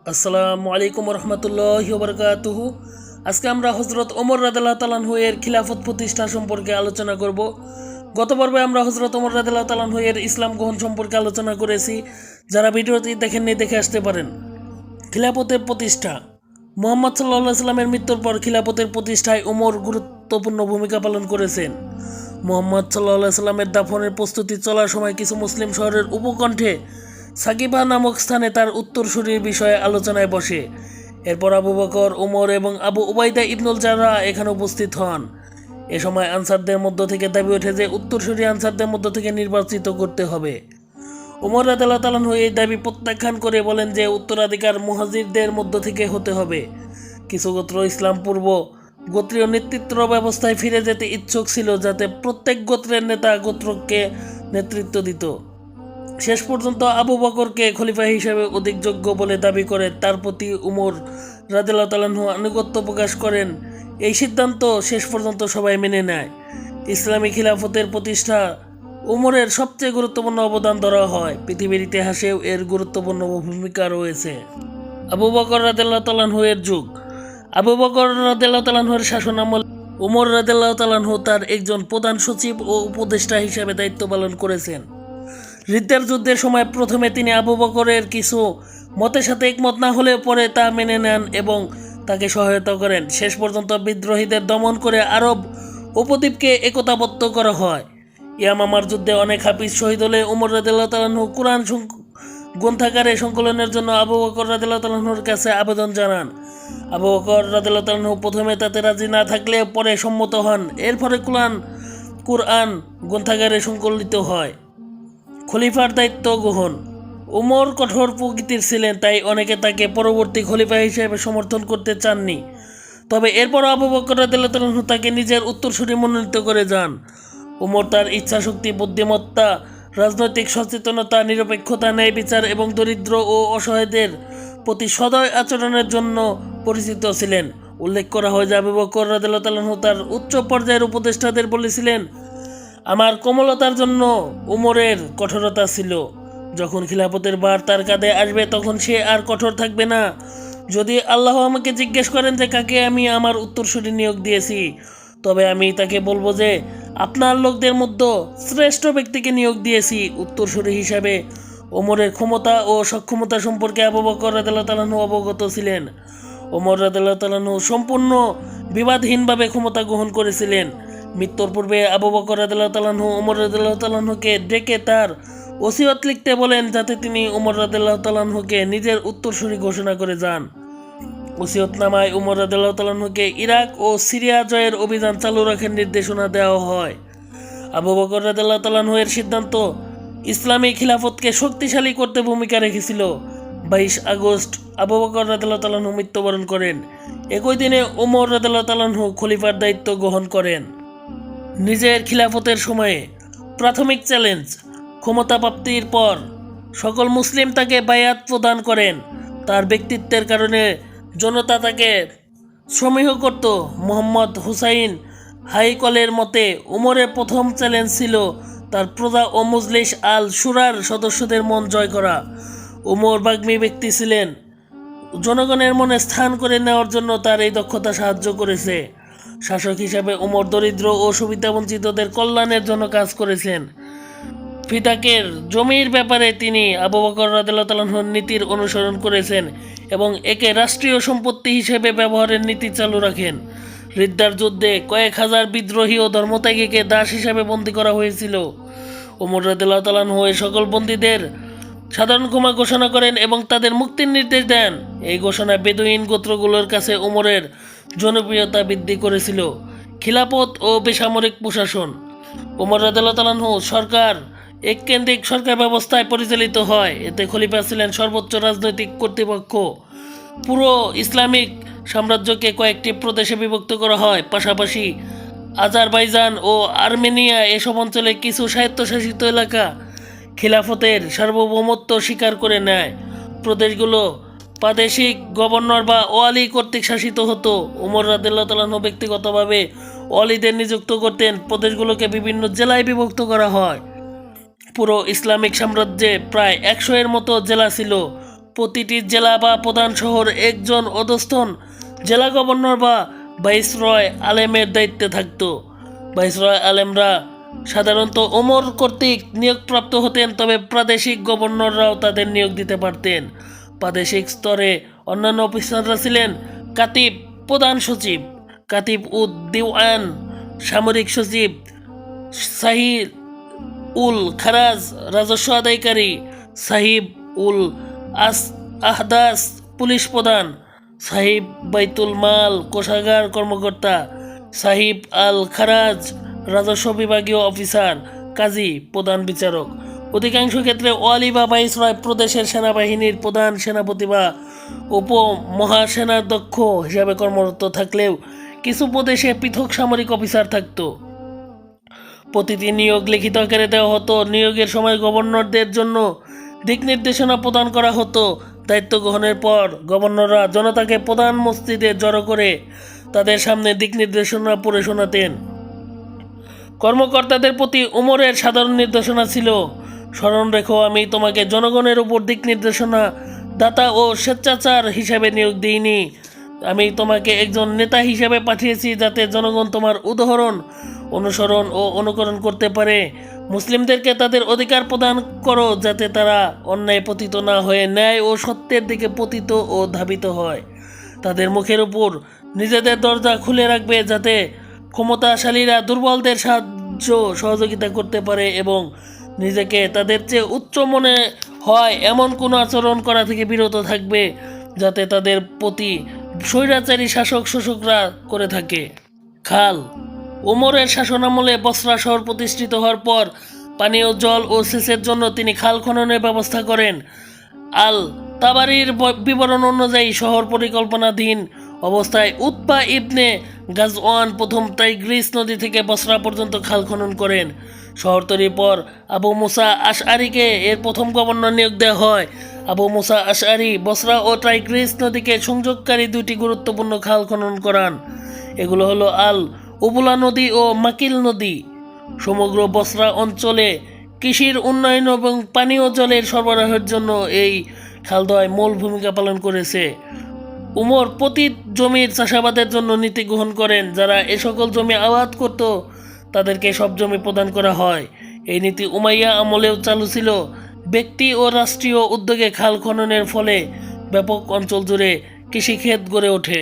আসসালামু আলাইকুম রহমতুল্লাহি বারাকাতুহু। আজকে আমরা হজরত ওমর রাদিয়াল্লাহু তাআলা আনহু এর খিলাফত প্রতিষ্ঠা সম্পর্কে আলোচনা করব। গত পর্বে আমরা হজরত ওমর রাদিয়াল্লাহু তাআলা আনহু এর ইসলাম গ্রহণ সম্পর্কে আলোচনা করেছি। যারা ভিডিওটি দেখেননি দেখে আসতে পারেন। খিলাফতের প্রতিষ্ঠা। মুহাম্মদ সাল্লাল্লাহু আলাইহি সাল্লামের মৃত্যুর পর খিলাফতের প্রতিষ্ঠায় ওমর গুরুত্বপূর্ণ ভূমিকা পালন করেছেন। মুহাম্মদ সাল্লাল্লাহু আলাইহি সাল্লামের দাফনের প্রস্তুতি চলার সময় কিছু মুসলিম শহরের উপকণ্ঠে সাকিবা নামক স্থানে তার উত্তরসূরির বিষয়ে আলোচনায় বসে। এরপর আবু বকর, ওমর এবং আবু উবাইদা ইবনুল জাররাহ এখানে উপস্থিত হন। এ সময় আনসারদের মধ্য থেকে দাবি ওঠে যে উত্তরসূরি আনসারদের মধ্য থেকে নির্বাচিত করতে হবে। ওমর রাদিয়াল্লাহু তাআলা আনহু এই দাবি প্রত্যাখ্যান করে বলেন যে উত্তরাধিকার মুহাজিরদের মধ্য থেকে হতে হবে। কিছু গোত্র ইসলাম পূর্ব গোত্রীয় নেতৃত্ব ব্যবস্থায় ফিরে যেতে ইচ্ছুক ছিল, যাতে প্রত্যেক গোত্রের নেতা গোত্রকে নেতৃত্ব দিত। শেষ পর্যন্ত আবু বকরকে খলিফা হিসেবে অধিক যোগ্য বলে দাবি করে তার প্রতি ওমর রাদিয়াল্লাহু তাআলা আনহু আনুগত্য প্রকাশ করেন। এই সিদ্ধান্ত শেষ পর্যন্ত সবাই মেনে নেয়। ইসলামী খিলাফতের প্রতিষ্ঠা ওমরের সবচেয়ে গুরুত্বপূর্ণ অবদান ধরা হয়। পৃথিবীর ইতিহাসেও এর গুরুত্বপূর্ণ ভূমিকা রয়েছে। আবু বকর রাদিয়াল্লাহু তাআলা আনহু এর যুগ। আবু বকর রাদিয়াল্লাহু তাআলা আনহুর শাসনামল ওমর রাদিয়াল্লাহু তাআলা আনহু তার একজন প্রধান সচিব ও উপদেষ্টা হিসেবে দায়িত্ব পালন করেছেন। রিদ্দার যুদ্ধের সময় প্রথমে তিনি আবু বকরের কিছু মতের সাথে একমত না হলেও পরে তা মেনে নেন এবং তাকে সহায়তা করেন। শেষ পর্যন্ত বিদ্রোহীদের দমন করে আরব উপদ্বীপকে একতাবদ্ধ করা হয়। ইয়ামামার যুদ্ধে অনেক হাফিজ শহীদ হলে ওমর রাদিয়াল্লাহু তাআলা আনহু কুরআন গ্রন্থাগারে সংকলনের জন্য আবু বকর রাদিয়াল্লাহু তাআলা আনহুর কাছে আবেদন জানান। আবু বকর রাদিয়াল্লাহু তাআলা আনহু প্রথমে তাতে রাজি না থাকলে পরে সম্মত হন। এরপরে কুরআন গ্রন্থাগারে সংকলিত হয়। খলিফার দায়িত্ব গ্রহণ। ওমর কঠোর প্রকৃতির ছিলেন, তাই অনেকে তাকে পরবর্তী খলিফা হিসেবে সমর্থন করতে চাননি। তবে এরপর আবু বকর রাদিয়াল্লাহু তাআলা আনহু তাকে নিজের উত্তরসূরি মনোনীত করে যান। ওমর তার ইচ্ছাশক্তি, বুদ্ধিমত্তা, রাজনৈতিক সচেতনতা, নিরপেক্ষতা, ন্যায় বিচার এবং দরিদ্র ও অসহায়দের প্রতি সদয় আচরণের জন্য পরিচিত ছিলেন। উল্লেখ করা হয় যে আবু বকর রাদিয়াল্লাহু তাআলা আনহু তার উচ্চ পর্যায়ের উপদেষ্টাদের বলেছিলেন, আমার কোমলতার জন্য ওমরের কঠোরতা ছিল। যখন খিলাফতের ভার তার কাঁধে আসবে তখন সে আর কঠোর থাকবে না। যদি আল্লাহ আমাকে জিজ্ঞেস করেন যে কাকে আমি আমার উত্তরসূরি নিয়োগ দিয়েছি, তবে আমি তাকে বলবো যে আপনার লোকদের মধ্যে শ্রেষ্ঠ ব্যক্তিকে নিয়োগ দিয়েছি। উত্তরসূরি হিসাবে ওমরের ক্ষমতা ও সক্ষমতা সম্পর্কে আবু বকর রাদিয়াল্লাহু তাআলা আনহু অবগত ছিলেন। ওমর রাদিয়াল্লাহু তাআলা আনহু সম্পূর্ণ বিবাদহীনভাবে ক্ষমতা গ্রহণ করেছিলেন। মৃত্যুর পূর্বে আবু বকর রাদিয়াল্লাহু তাআলা আনহু ওমর রাদিয়াল্লাহু তাআলা আনহুকে ডেকে তার ওসিয়ত লিখতে বলেন, যাতে তিনি ওমর রাদিয়াল্লাহু তাআলা আনহুকে নিজের উত্তরসূরি ঘোষণা করে যান। ওসিয়তনামায় ওমর রাদিয়াল্লাহু তাআলা আনহুকে ইরাক ও সিরিয়া জয়ের অভিযান চালু রাখার নির্দেশনা দেওয়া হয়। আবু বকর রাদিয়াল্লাহু তাআলা আনহু এর সিদ্ধান্ত ইসলামী খিলাফতকে শক্তিশালী করতে ভূমিকা রেখেছিল। 22 আগস্ট আবু বকর রাদিয়াল্লাহু তাআলা আনহু মৃত্যুবরণ করেন। একই দিনে ওমর রাদিয়াল্লাহু তাআলা আনহু খলিফার দায়িত্ব গ্রহণ করেন। নিজের খিলাফতের সময়ে প্রাথমিক চ্যালেঞ্জ। ক্ষমতা প্রাপ্তির পর সকল মুসলিম তাকে বায়াত প্রদান করেন। তার ব্যক্তিত্বের কারণে জনতা তাকে সমীহ করত। মোহাম্মদ হুসাইন হাইকলের মতে ওমরের প্রথম চ্যালেঞ্জ ছিল তার প্রজা ও মজলিস আল শুরার সদস্যদের মন জয় করা। ওমর বাগ্মী ব্যক্তি ছিলেন। জনগণের মনে স্থান করে নেওয়ার জন্য তার এই দক্ষতা সাহায্য করেছে। শাসক হিসাবে ওমর দরিদ্র ও সুবিধাবঞ্চিতদের কল্যাণের জন্য কাজ করেছেন। ফিতাকের জমির ব্যাপারে তিনি আবু বকর রাদিয়াল্লাহু তাআলা আনহুর নীতির অনুসরণ করেছেন এবং একে রাষ্ট্রীয় সম্পত্তি হিসেবে ব্যবহারের নীতি চালু রাখেন। রিদ্দার যুদ্ধে কয়েক হাজার বিদ্রোহী ও ধর্মত্যাগীকে দাস হিসাবে বন্দী করা হয়েছিল। ওমর রাদিয়াল্লাহু তাআলা আনহু এই সকল বন্দীদের সাধারণ ক্ষমা ঘোষণা করেন এবং তাদের মুক্তির নির্দেশ দেন। এই ঘোষণা বেদুইন গোত্রগুলোর কাছে ওমরের জনপ্রিয়তা বৃদ্ধি করেছিল। খিলাফত ও বেসামরিক প্রশাসন। ওমর রাদিয়াল্লাহু তাআলা আনহু সরকার এককেন্দ্রিক সরকার ব্যবস্থায় পরিচালিত হয়। এতে খলিফা ছিলেন সর্বোচ্চ রাজনৈতিক কর্তৃপক্ষ। পুরো ইসলামিক সাম্রাজ্যকে কয়েকটি প্রদেশে বিভক্ত করা হয়। পাশাপাশি আজারবাইজান ও আর্মেনিয়া এসব অঞ্চলে কিছু স্বায়ত্তশাসিত এলাকা খিলাফতের সার্বভৌমত্ব স্বীকার করে নেয়। প্রদেশগুলো প্রাদেশিক গভর্নর বা ওয়ালি কর্তৃক শাসিত হতো। ওমর রাদিয়াল্লাহু তাআলা আনহু ব্যক্তিগতভাবে ওয়ালিদের নিযুক্ত করতেন। প্রদেশগুলোকে বিভিন্ন জেলায় বিভক্ত করা হয়। পুরো ইসলামিক সাম্রাজ্যে প্রায় 100 এর মতো জেলা ছিল। প্রতিটি জেলা বা প্রধান শহর একজন অধস্তন জেলা গভর্নর বা ভাইসরয় আলেমের দায়িত্বে থাকত। ভাইসরয় আলেমরা সাধারণত ওমর কর্তৃক নিয়োগপ্রাপ্ত হতেন, তবে প্রাদেশিক গভর্নররাও তাদের নিয়োগ দিতে পারতেন। প্রাদেশিক স্তরে অন্যান্য অফিসাররা ছিলেন কাতিব, প্রধান সচিব, কাতিব উদ দিওয়ান, সামরিক সচিব, সাহিব উল খারাজ, রাজস্ব আদায়কারী, সাহিব উল আহদাস, পুলিশ প্রধান, সাহিব বাইতুল মাল, কোষাগার কর্মকর্তা, সাহিব আল খারাজ, রাজস্ব বিভাগীয় অফিসার, কাজী, প্রধান বিচারক। অধিকাংশ ক্ষেত্রে ওয়ালি বা ভাইসরয় প্রদেশের সেনাবাহিনীর প্রধান সেনাপতি বা উপমহাসেনাধ্যক্ষ হিসাবে কর্মরত থাকলেও কিছু প্রদেশে পৃথক সামরিক অফিসার থাকত। প্রতিটি নিয়োগ লিখিত আকারে দেওয়া হতো। নিয়োগের সময় গভর্নরদের জন্য দিক নির্দেশনা প্রদান করা হতো। দায়িত্ব গ্রহণের পর গভর্নররা জনতাকে প্রধান মসজিদে জড়ো করে তাদের সামনে দিক নির্দেশনা পড়ে শোনাতেন। কর্মকর্তাদের প্রতি উমরের সাধারণ নির্দেশনা ছিল, স্মরণ রেখো, আমি তোমাকে জনগণের উপর দিক নির্দেশনা দাতা ও স্বেচ্ছাচার হিসাবে নিয়োগ দিইনি। আমি তোমাকে একজন নেতা হিসাবে পাঠিয়েছি যাতে জনগণ তোমার উদাহরণ অনুসরণ ও অনুকরণ করতে পারে। মুসলিমদেরকে তাদের অধিকার প্রদান করো যাতে তারা অন্যায় পতিত না হয়ে ন্যায় ও সত্যের দিকে পতিত ও ধাবিত হয়। তাদের মুখের উপর নিজেদের দরজা খুলে রাখবে যাতে ক্ষমতাশালীরা দুর্বলদের সাহায্য সহযোগিতা করতে পারে এবং নিজেকে তাদের চেয়ে উচ্চ মনে হয় এমন কোনো আচরণ করা থেকে বিরত থাকবে যাতে তাদের প্রতি স্বৈরাচারী শোষকরা করে থাকে। খাল। ওমরের শাসনামলে বসরা শহর প্রতিষ্ঠিত হওয়ার পর পানীয় জল ও সেচের জন্য তিনি খাল খননের ব্যবস্থা করেন। আল তাবারির বিবরণ অনুযায়ী শহর পরিকল্পনাধীন অবস্থায় উতবা ইবনে গাজওয়ান প্রথম টাইগ্রিস নদী থেকে বসরা পর্যন্ত খাল খনন করেন। শহর তৈরির পর আবু মুসা আশআরিকে এর প্রথম গভর্নর নিয়োগ দেওয়া হয়। আবু মুসা আশআরি বসরা ও টাইগ্রিস নদীকে সংযোগকারী দুটি গুরুত্বপূর্ণ খাল খনন করান। এগুলো হলো আল উবুলা নদী ও মাকিল নদী। সমগ্র বসরা অঞ্চলে কৃষির উন্নয়ন এবং পানীয় জলের সরবরাহের জন্য এই খালদ্বয় মূল ভূমিকা পালন করেছে। উমর প্রতি জমির চাষাবাদের জন্য নীতি গ্রহণ করেন। যারা এ সকল জমি আবাদ করত তাদেরকে সব জমি প্রদান করা হয়। এই নীতি উমাইয়া আমলেও চালু ছিল। ব্যক্তি ও রাষ্ট্রীয় উদ্যোগে খাল খননের ফলে ব্যাপক অঞ্চল জুড়ে কৃষিক্ষেত গড়ে ওঠে।